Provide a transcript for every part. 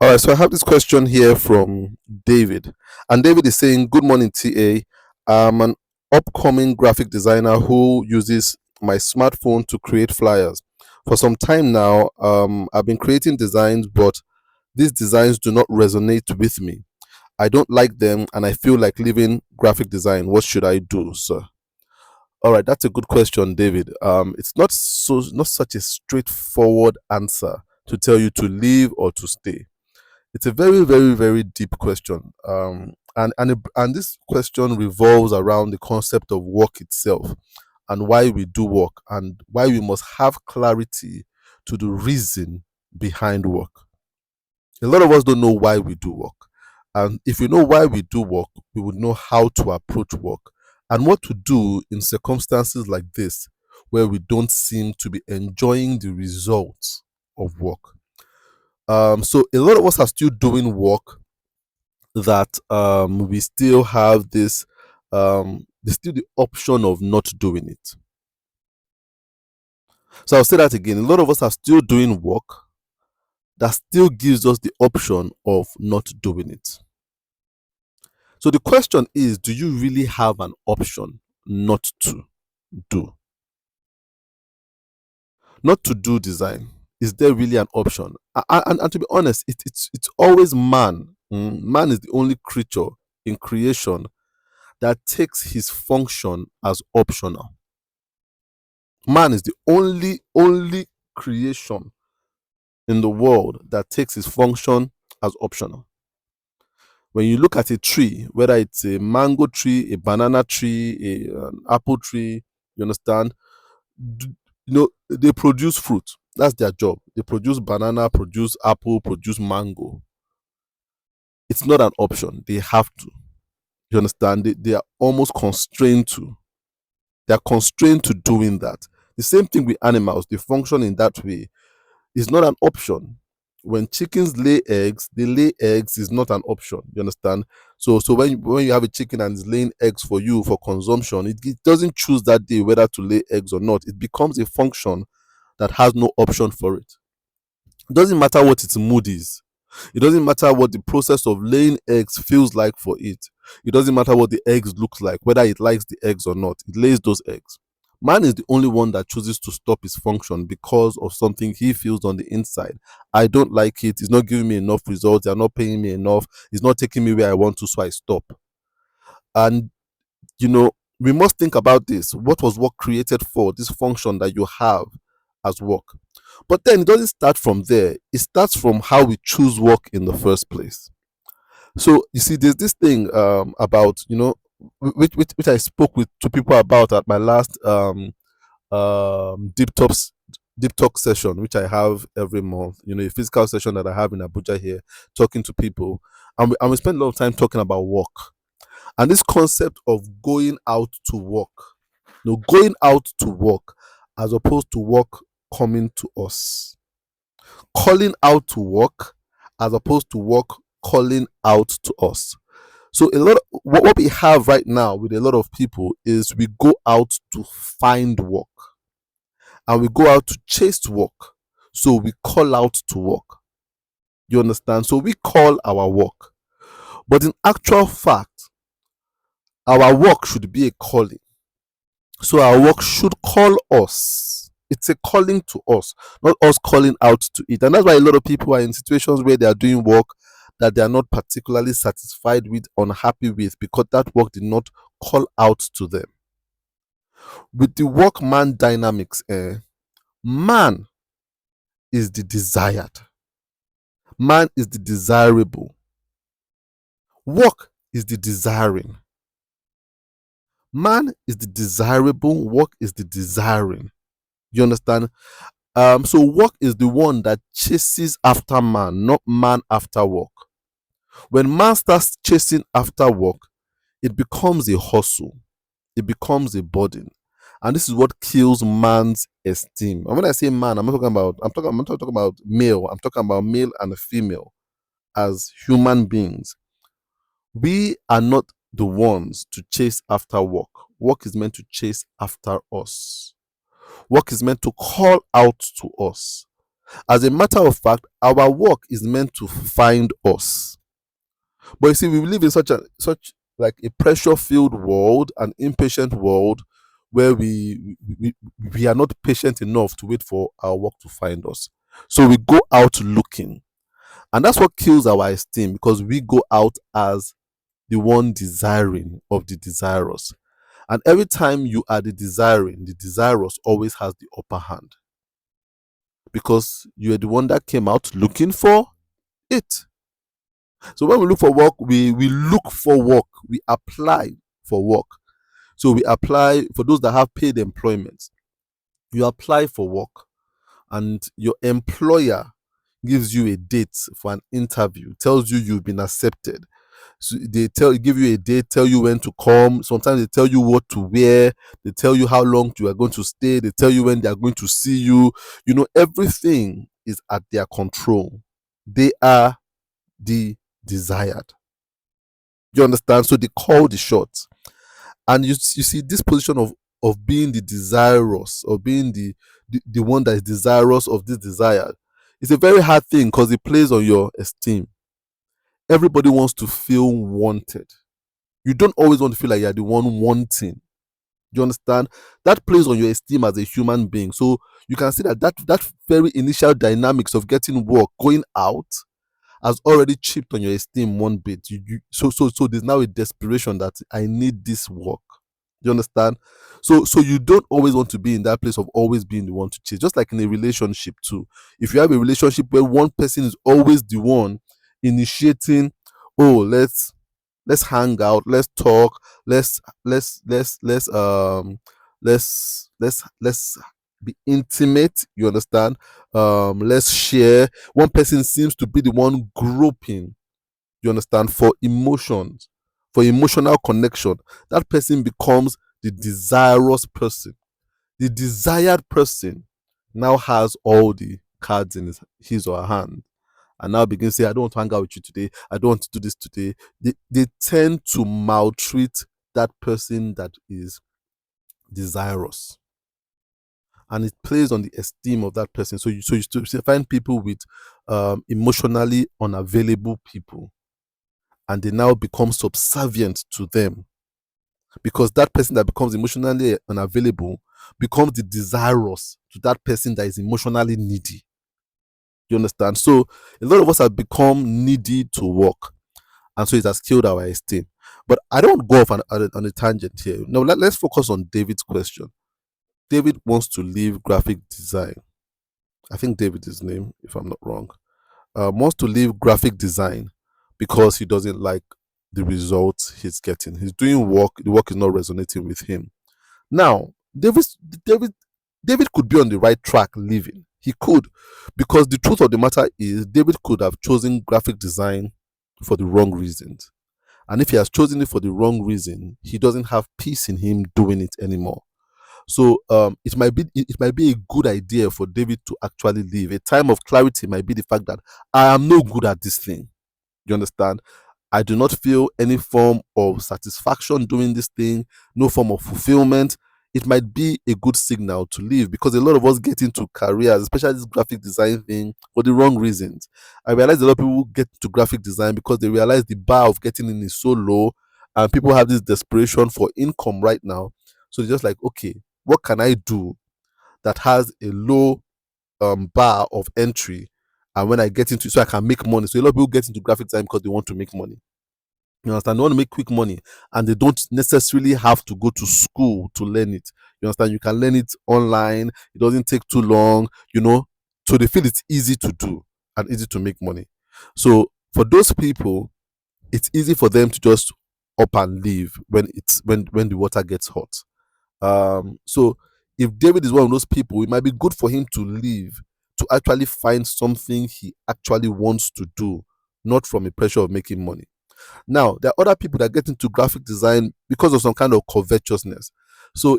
All right, so I have this question here from David, and David is saying, "Good morning, TA. I'm an upcoming graphic designer who uses my smartphone to create flyers. For some time now, I've been creating designs, but these designs do not resonate with me. I don't like them, and I feel like leaving graphic design. What should I do, sir?" All right, that's a good question, David. It's not such a straightforward answer to tell you to leave or to stay. It's a very, very, very deep question. And this question revolves around the concept of work itself and why we do work and why we must have clarity to the reason behind work. A lot of us don't know why we do work. And if we know why we do work, we would know how to approach work and what to do in circumstances like this where we don't seem to be enjoying the results of work. So a lot of us are still doing work that we still have this there's still the option of not doing it. So I'll say that again. A lot of us are still doing work that still gives us the option of not doing it. So the question is, do you really have an option not to do? Not to do design. Is there really an option? And to be honest, it's always man. Man is the only creature in creation that takes his function as optional. Man is the only creation in the world that takes his function as optional. When you look at a tree, whether it's a mango tree, a banana tree, an apple tree, you understand? They produce fruit. That's their job. They produce banana, produce apple, produce mango. It's not an option. They have to. You understand? They are almost constrained to. They are constrained to doing that. The same thing with animals. They function in that way. It's not an option. When chickens lay eggs, they lay eggs is not an option. You understand? So when you have a chicken and it's laying eggs for you for consumption, it doesn't choose that day whether to lay eggs or not. It becomes a function that has no option for it. It doesn't matter what its mood is. It doesn't matter what the process of laying eggs feels like for it. It doesn't matter what the eggs look like, whether it likes the eggs or not. It lays those eggs. Man is the only one that chooses to stop his function because of something he feels on the inside. I don't like it. It's not giving me enough results. They're not paying me enough. It's not taking me where I want to, so I stop. And, we must think about this. What was work created for? This function that you have as work. But then it doesn't start from there. It starts from how we choose work in the first place. So you see, there's this thing about which I spoke to people about at my last deep talk session, which I have every month. A physical session that I have in Abuja here, talking to people, and we spend a lot of time talking about work and this concept of going out to work. Going out to work as opposed to work coming to us. Calling out to work as opposed to work calling out to us. So a lot of what we have right now with a lot of people is we go out to find work and we go out to chase work. So we call out to work. You understand? So we call our work. But in actual fact, our work should be a calling. So our work should call us. It's a calling to us, not us calling out to it. And that's why a lot of people are in situations where they are doing work that they are not particularly satisfied with, unhappy with, because that work did not call out to them. With the work-man dynamics, man is the desired. Man is the desirable. Work is the desiring. Man is the desirable, work is the desiring. You understand? So work is the one that chases after man, not man after work. When man starts chasing after work, it becomes a hustle. It becomes a burden. And this is what kills man's esteem. And when I say man, I'm not talking about male. I'm talking about male and female as human beings. We are not the ones to chase after work. Work is meant to chase after us. Work is meant to call out to us. As a matter of fact, our work is meant to find us. But you see, we live in such like a pressure-filled world, an impatient world, where we are not patient enough to wait for our work to find us. So we go out looking, and that's what kills our esteem, because we go out as the one desiring of the desirous. And every time you are the desiring, the desirous always has the upper hand, because you are the one that came out looking for it. So when we look for work, we look for work, we apply for work. So we apply for those that have paid employment. You apply for work, and your employer gives you a date for an interview, tells you you've been accepted. So they give you a date, tell you when to come. Sometimes they tell you what to wear, they tell you how long you are going to stay, they tell you when they are going to see you. Everything is at their control. They are the desired. You understand? So they call the shots. And you see this position of being the desirous, or being the one that is desirous of this desire. It's a very hard thing, because it plays on your esteem. Everybody wants to feel wanted. You don't always want to feel like you're the one wanting. You understand? That plays on your esteem as a human being. So you can see that very initial dynamics of getting work, going out, has already chipped on your esteem one bit. So there's now a desperation that I need this work. You understand? So you don't always want to be in that place of always being the one to chase. Just like in a relationship too. If you have a relationship where one person is always the one initiating, oh, let's hang out, let's talk, let's be intimate. You understand? Let's share. One person seems to be the one groping, you understand, for emotions, for emotional connection. That person becomes the desirous person. The desired person now has all the cards in his or her hand, and now begin to say, I don't want to hang out with you today, I don't want to do this today. They tend to maltreat that person that is desirous, and it plays on the esteem of that person. So you still find people with emotionally unavailable people, and they now become subservient to them, because that person that becomes emotionally unavailable becomes the desirous to that person that is emotionally needy. You understand? So a lot of us have become needy to work, and so it has killed our esteem. But I don't go off on a tangent here. No, let's focus on David's question. David wants to leave graphic design. I think David is his name, if I'm not wrong. Wants to leave graphic design because he doesn't like the results he's getting. He's doing work, the work is not resonating with him. Now, David David could be on the right track living. He could, because the truth of the matter is David could have chosen graphic design for the wrong reasons. And if he has chosen it for the wrong reason, he doesn't have peace in him doing it anymore. So it might be a good idea for David to actually leave. A time of clarity might be the fact that I am no good at this thing. You understand? I do not feel any form of satisfaction doing this thing, no form of fulfillment. It might be a good signal to leave, because a lot of us get into careers, especially this graphic design thing, for the wrong reasons. I realize a lot of people get to graphic design because they realize the bar of getting in is so low, and people have this desperation for income right now. So they're just like, okay, what can I do that has a low bar of entry, and when I get into it, so I can make money. So a lot of people get into graphic design because they want to make money. You understand? They want to make quick money, and they don't necessarily have to go to school to learn it. You understand? You can learn it online. It doesn't take too long, So they feel it's easy to do and easy to make money. So for those people, it's easy for them to just up and leave when the water gets hot. So if David is one of those people, it might be good for him to leave, to actually find something he actually wants to do, not from a pressure of making money. Now, there are other people that get into graphic design because of some kind of covetousness. So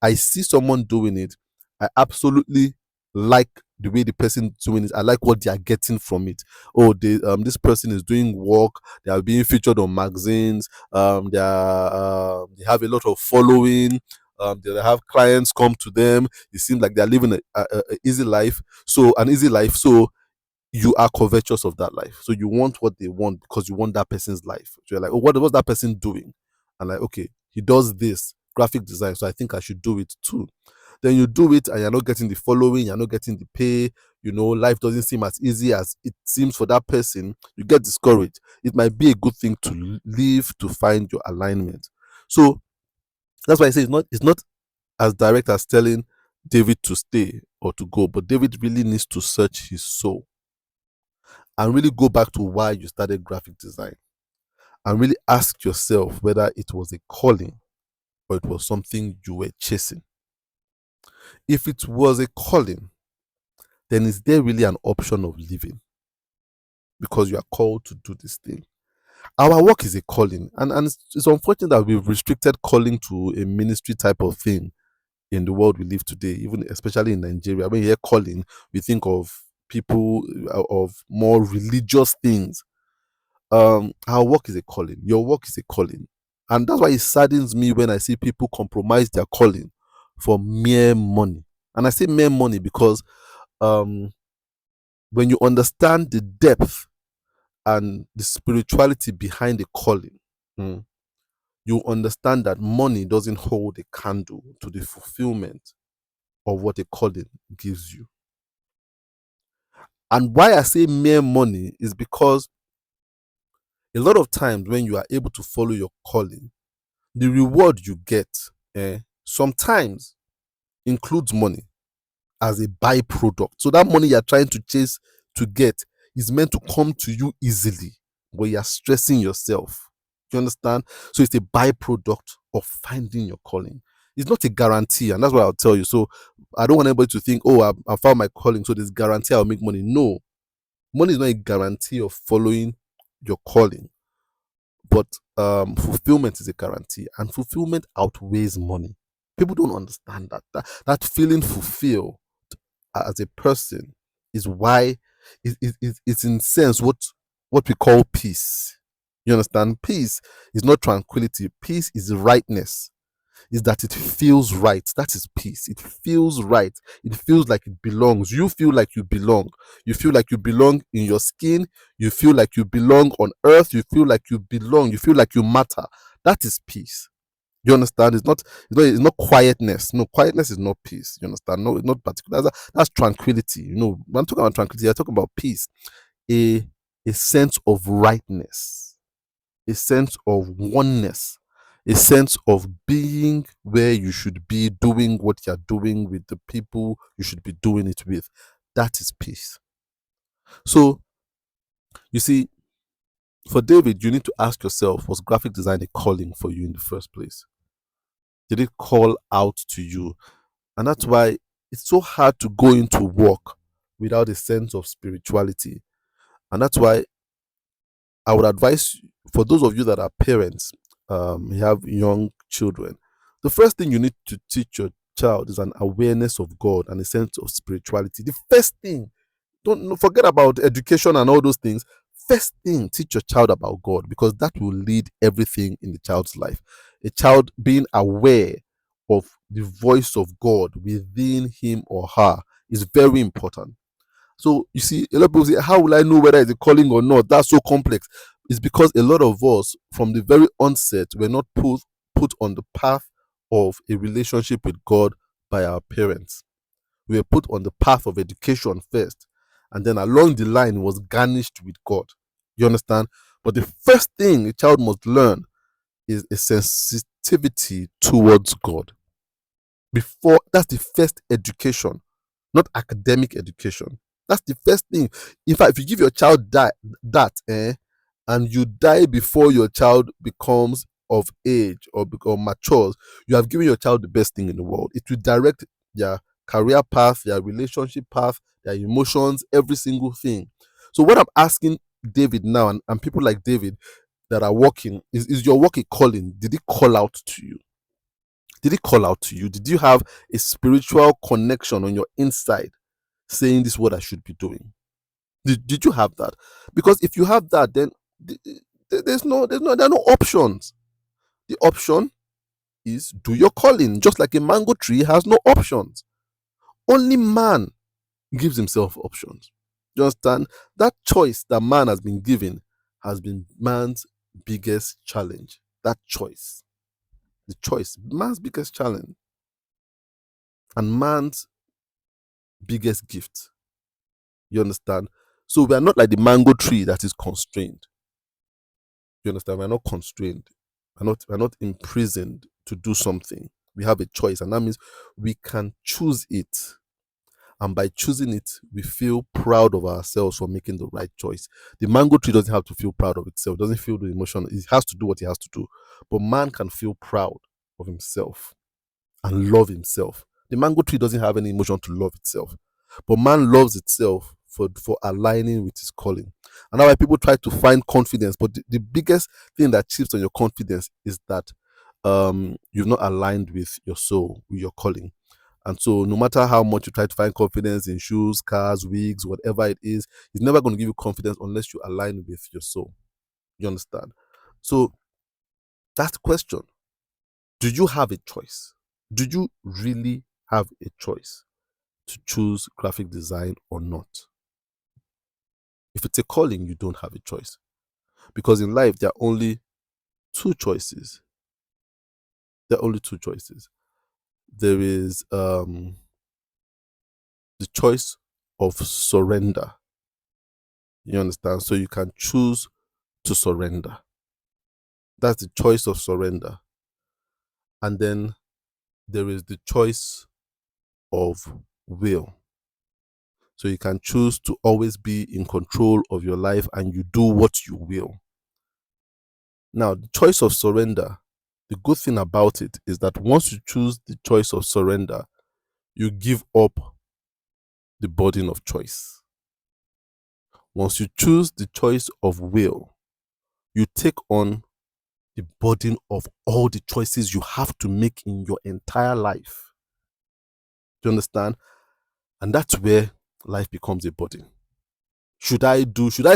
I see someone doing it. I absolutely like the way the person is doing it. I like what they are getting from it. Oh, this person is doing work. They are being featured on magazines. They have a lot of following. They have clients come to them. It seems like they're living a easy life. So an easy life. So you are covetous of that life. So you want what they want because you want that person's life. So you're like, oh, what's that person doing? And like, okay, he does this graphic design, so I think I should do it too. Then you do it and you're not getting the following, you're not getting the pay, life doesn't seem as easy as it seems for that person. You get discouraged. It might be a good thing to leave to find your alignment. So that's why I say it's not as direct as telling David to stay or to go, but David really needs to search his soul and really go back to why you started graphic design and really ask yourself whether it was a calling or it was something you were chasing. If it was a calling, then is there really an option of living because you are called to do this thing? Our work is a calling, and it's unfortunate that we've restricted calling to a ministry type of thing in the world we live today, even especially in Nigeria. When you hear calling, we think of people of more religious things. Our work is a calling. Your work is a calling, and that's why it saddens me when I see people compromise their calling for mere money. And I say mere money because um, when you understand the depth and the spirituality behind the calling, mm, you understand that money doesn't hold a candle to the fulfillment of what a calling gives you. And why I say mere money is because a lot of times when you are able to follow your calling, the reward you get sometimes includes money as a byproduct. So that money you're trying to chase to get is meant to come to you easily, but you're stressing yourself. Do you understand? So it's a byproduct of finding your calling. It's not a guarantee, and that's what I'll tell you. So I don't want anybody to think, oh, I found my calling, so there's guarantee I'll make money. No, money is not a guarantee of following your calling, but fulfillment is a guarantee, and fulfillment outweighs money. People don't understand that feeling fulfilled as a person is why it's in sense what we call peace. You understand? Peace is not tranquility. Peace is rightness. Is that it feels right. That is peace. It feels right. It feels like it belongs. You feel like you belong. You feel like you belong in your skin. You feel like you belong on earth. You feel like you belong. You feel like you matter. That is peace. You understand? It's not quietness. No, quietness is not peace. You understand? No, it's not particular. That's tranquility. When I'm talking about tranquility, I'm talking about peace. A sense of rightness, a sense of oneness, a sense of being where you should be, doing what you're doing with the people you should be doing it with. That is peace. So, you see, for David, you need to ask yourself, was graphic design a calling for you in the first place? Did it call out to you? And that's why it's so hard to go into work without a sense of spirituality. And that's why I would advise, for those of you that are parents, you have young children, the first thing you need to teach your child is an awareness of God and a sense of spirituality. The first thing, don't forget about education and all those things. First thing, teach your child about God, because that will lead everything in the child's life. A child being aware of the voice of God within him or her is very important. So you see, a lot of people say, how will I know whether it's a calling or not? That's so complex. It's because a lot of us, from the very onset, were not put on the path of a relationship with God by our parents. We were put on the path of education first, and then along the line was garnished with God. You understand? But the first thing a child must learn is a sensitivity towards God. Before, that's the first education, not academic education. That's the first thing. In fact, if you give your child and you die before your child becomes of age or matures, you have given your child the best thing in the world. It will direct their career path, their relationship path, their emotions, every single thing. So what I'm asking David now, and people like David that are working, is your work a calling? Did it call out to you? Did it call out to you? Did you have a spiritual connection on your inside saying this is what I should be doing? Did you have that? Because if you have that, then there are no options. The option is do your calling. Just like a mango tree has no options. Only man gives himself options. You understand? That choice that man has been given has been man's biggest challenge. That choice. The choice. Man's biggest challenge. And man's biggest gift. You understand? So we are not like the mango tree that is constrained. You understand? We're not constrained. We're not imprisoned to do something. We have a choice, and that means we can choose it. And by choosing it, we feel proud of ourselves for making the right choice. The mango tree doesn't have to feel proud of itself, doesn't feel the emotion. It has to do what it has to do. But man can feel proud of himself and love himself. The mango tree doesn't have any emotion to love itself. But man loves itself for aligning with his calling. And that's why people try to find confidence. But the biggest thing that chips on your confidence is that you've not aligned with your soul, with your calling. And so, no matter how much you try to find confidence in shoes, cars, wigs, whatever it is, it's never going to give you confidence unless you align with your soul. You understand? So, that's the question. Do you have a choice? Do you really have a choice to choose graphic design or not? If it's a calling, you don't have a choice. Because in life, there are only two choices. There are only two choices. There is the choice of surrender. You understand? So you can choose to surrender. That's the choice of surrender. And then there is the choice of will. So you can choose to always be in control of your life and you do what you will. Now, the choice of surrender, the good thing about it is that once you choose the choice of surrender, you give up the burden of choice. Once you choose the choice of will, you take on the burden of all the choices you have to make in your entire life. Do you understand? And that's where life becomes a burden. Should I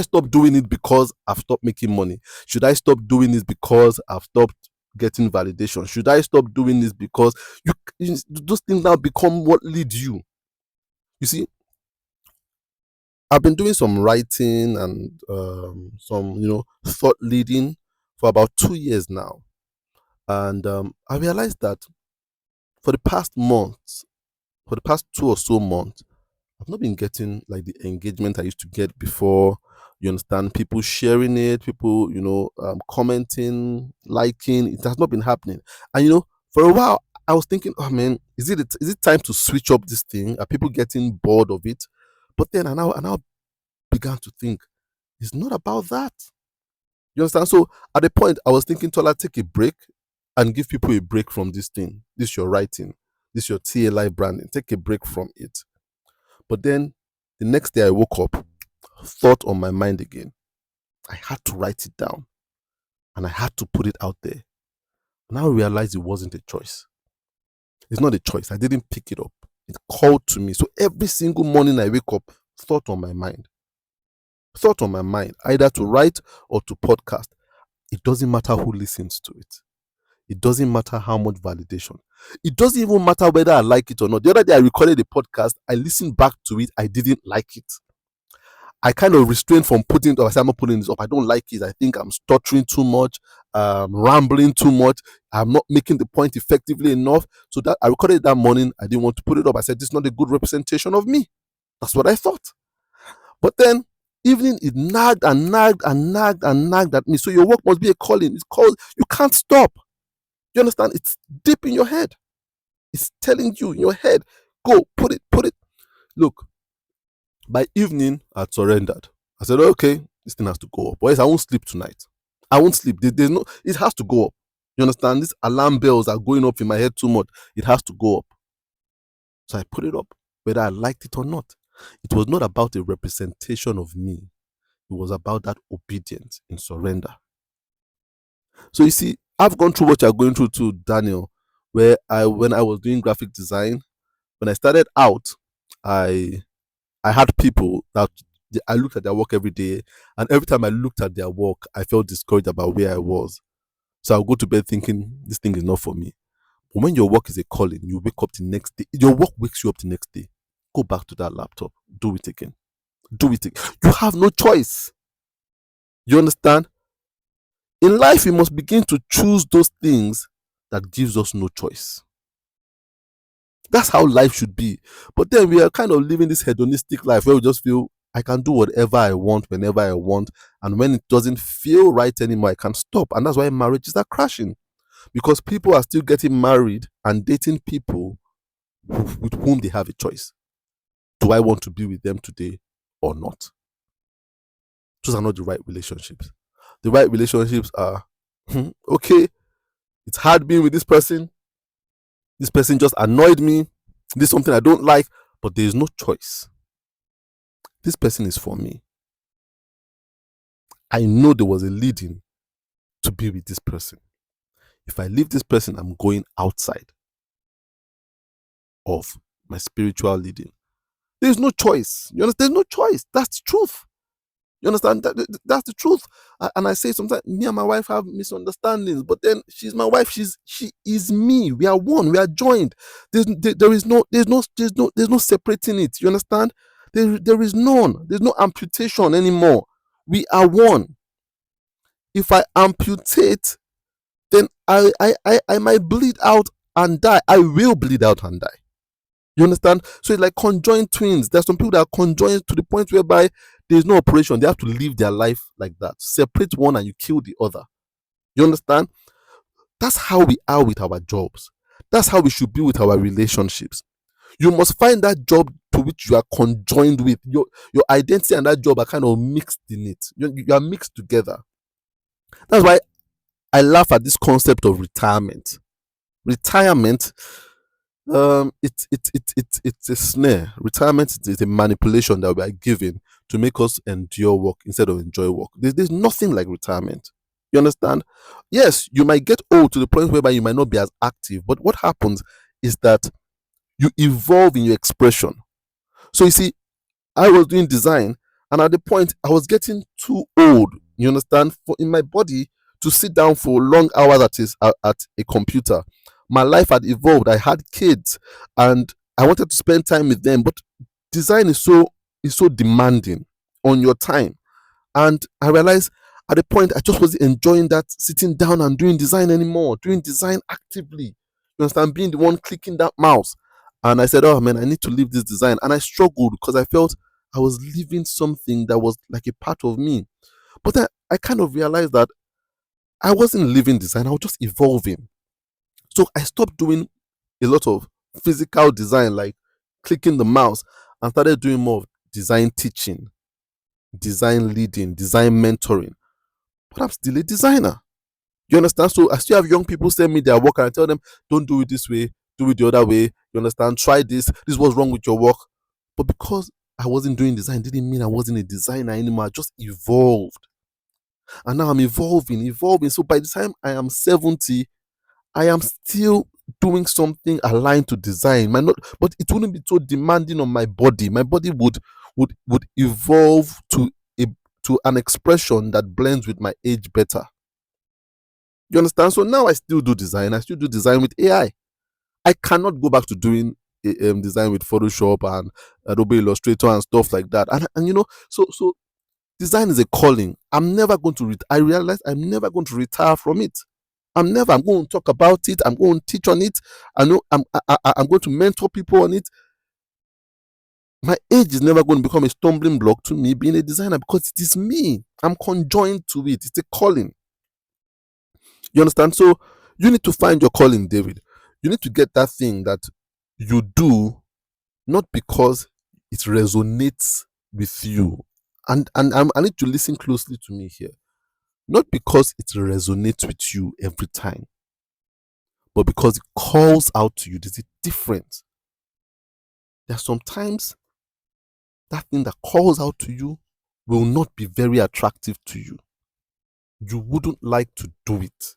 stop doing it because I've stopped making money? Should I stop doing this because I've stopped getting validation? Should I stop doing this because those things now become what lead you? You see, I've been doing some writing and some, thought leading for about 2 years now. And I realized that for the past months, for the past 2 or so months, I've not been getting like the engagement I used to get before. You understand? People sharing it, people, commenting, liking. It has not been happening. And for a while, I was thinking, oh man, is it time to switch up this thing? Are people getting bored of it? But then I now began to think, it's not about that. You understand? So at the point, I was thinking, Tola, take a break and give people a break from this thing. This your writing. This your TA live branding. Take a break from it. But then the next day I woke up, thought on my mind again. I had to write it down and I had to put it out there. Now I realized it wasn't a choice. It's not a choice. I didn't pick it up. It called to me. So every single morning I wake up, thought on my mind. Thought on my mind, either to write or to podcast. It doesn't matter who listens to it. It doesn't matter how much validation. It doesn't even matter whether I like it or not. The other day I recorded a podcast. I listened back to it. I didn't like it. I kind of restrained from putting it up. I said, I'm not putting this up. I don't like it. I think I'm stuttering too much, rambling too much. I'm not making the point effectively enough. So that I recorded it that morning. I didn't want to put it up. I said, this is not a good representation of me. That's what I thought. But then evening it nagged and nagged and nagged and nagged at me. So your work must be a calling. It's called, you can't stop. You understand? It's deep in your head. It's telling you in your head, go, put it. Look, by evening, I'd surrendered. I said, okay, this thing has to go up. Boys, I won't sleep tonight. I won't sleep. There's no, it has to go up. You understand? These alarm bells are going up in my head too much. It has to go up. So I put it up, whether I liked it or not. It was not about a representation of me. It was about that obedience in surrender. So you see, I've gone through what you're going through too, Daniel, where when I was doing graphic design, when I started out, I had people that I looked at their work every day, and every time I looked at their work, I felt discouraged about where I was. So I'll go to bed thinking this thing is not for me. But when your work is a calling, you wake up the next day. Your work wakes you up the next day. Go back to that laptop. Do it again. Do it again. You have no choice. You understand? In life, we must begin to choose those things that gives us no choice. That's how life should be. But then we are kind of living this hedonistic life where we just feel I can do whatever I want whenever I want. And when it doesn't feel right anymore, I can stop. And that's why marriages are crashing. Because people are still getting married and dating people with whom they have a choice. Do I want to be with them today or not? Those are not the right relationships. The right relationships are okay, it's hard being with this person. This person just annoyed me. This is something I don't like, but there is no choice. This person is for me. I know there was a leading to be with this person. If I leave this person, I'm going outside of my spiritual leading. There's no choice. You understand? There's no choice. That's the truth. You understand? That's the truth. And I say sometimes me and my wife have misunderstandings, but then she's my wife. She is me. We are one. We are joined. There's no separating it. You understand? There is none. There's no amputation anymore. We are one. If I amputate, then I might bleed out and die. I will bleed out and die. You understand? So it's like conjoined twins. There's some people that are conjoined to the point whereby there's no operation. They have to live their life like that. Separate one and you kill the other. You understand? That's how we are with our jobs. That's how we should be with our relationships. You must find that job to which you are conjoined with. Your identity and that job are kind of mixed in it. You are mixed together. That's why I laugh at this concept of retirement. Retirement, it's a snare. Retirement is a manipulation that we are given to make us endure work instead of enjoy work. There's nothing like retirement. You understand? Yes, you might get old to the point whereby you might not be as active, but what happens is that you evolve in your expression. So you see, I was doing design, and at the point I was getting too old. You understand? For in my body to sit down for long hours at a computer. My life had evolved. I had kids, and I wanted to spend time with them. But design is so demanding on your time, and I realized at the point I just wasn't enjoying that sitting down and doing design anymore. Doing design actively. You understand? Being the one clicking that mouse. And I said, oh man, I need to leave this design. And I struggled because I felt I was leaving something that was like a part of me. But then I kind of realized that I wasn't living design, I was just evolving. So I stopped doing a lot of physical design, like clicking the mouse, and started doing more of design teaching, design leading, design mentoring. But I'm still a designer. You understand? So I still have young people send me their work and I tell them, don't do it this way, do it the other way. You understand? Try this. This was wrong with your work. But because I wasn't doing design, didn't mean I wasn't a designer anymore. I just evolved. And now I'm evolving. So by the time I am 70, I am still doing something aligned to design. But it wouldn't be so demanding on my body. My body would evolve to an expression that blends with my age better. You understand? So now I still do design. I still do design with AI. I cannot go back to doing design with Photoshop and Adobe Illustrator and stuff like that. And you know, so design is a calling. I'm never going to. I realize I'm never going to retire from it. I'm going to talk about it. I'm going to teach on it. I know I'm going to mentor people on it. My age is never going to become a stumbling block to me being a designer because it is me. I'm conjoined to it. It's a calling. You understand? So you need to find your calling, David. You need to get that thing that you do not because it resonates with you. And I need to listen closely to me here. Not because it resonates with you every time, but because it calls out to you. There's a difference. There are sometimes that thing that calls out to you will not be very attractive to you. You wouldn't like to do it,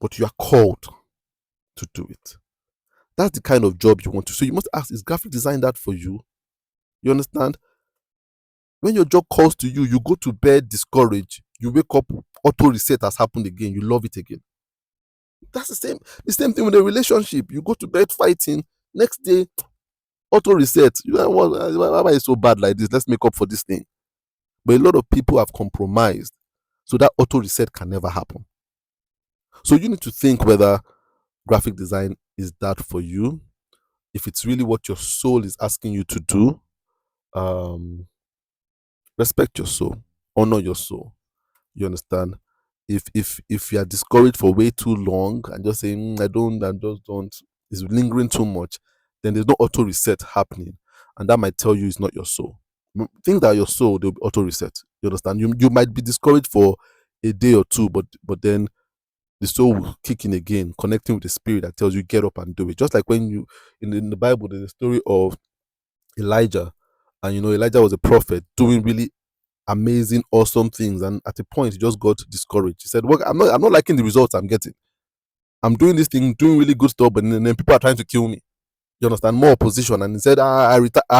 but you are called to do it. That's the kind of job you want to. So you must ask, is graphic design that for you? You understand? When your job calls to you, you go to bed discouraged. You wake up, auto reset has happened again. You love it again. That's the same thing with a relationship. You go to bed fighting, next day auto reset. You know, why am I so bad like this? Let's make up for this thing. But a lot of people have compromised, so that auto reset can never happen. So you need to think whether graphic design is that for you, if it's really what your soul is asking you to do. Respect your soul, honor your soul. You understand? If you are discouraged for way too long and just saying, I just don't, is lingering too much, then there's no auto reset happening, and that might tell you it's not your soul. Things that are your soul, they'll be auto reset. You understand? You might be discouraged for a day or two, but then the soul will kick in again, connecting with the spirit that tells you get up and do it. Just like when you in the Bible, there's a story of Elijah, and Elijah was a prophet doing really amazing, awesome things, and at a point he just got discouraged. He said, "Well, I'm not liking the results I'm getting. I'm doing this thing, doing really good stuff, but then people are trying to kill me. You understand? More opposition." And he said, I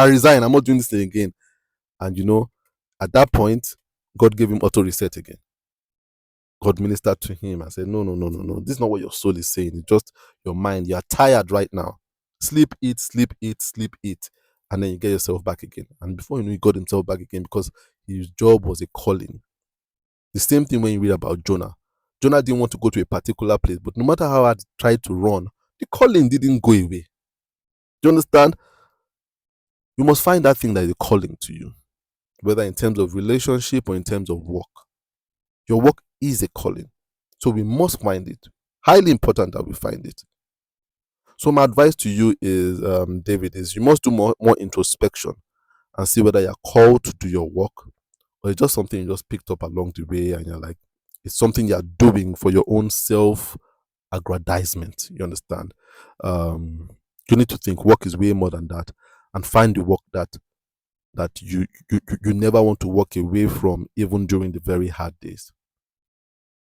resign. I'm not doing this thing again." And at that point, God gave him auto reset again. God ministered to him and said, "No, no, no, no, no. This is not what your soul is saying. It's just your mind. You are tired right now. Sleep, eat, sleep, eat, sleep, eat." And then you get yourself back again. And before you know, he got himself back again because his job was a calling. The same thing when you read about Jonah. Jonah didn't want to go to a particular place, but no matter how hard he tried to run, the calling didn't go away. Do you understand? You must find that thing that is a calling to you, whether in terms of relationship or in terms of work. Your work is a calling. So we must find it. Highly important that we find it. So my advice to you is, David, is you must do more introspection and see whether you're called to do your work, or it's just something you just picked up along the way and you're like, it's something you're doing for your own self aggrandizement. You understand? You need to think work is way more than that, and find the work that you never want to walk away from, even during the very hard days.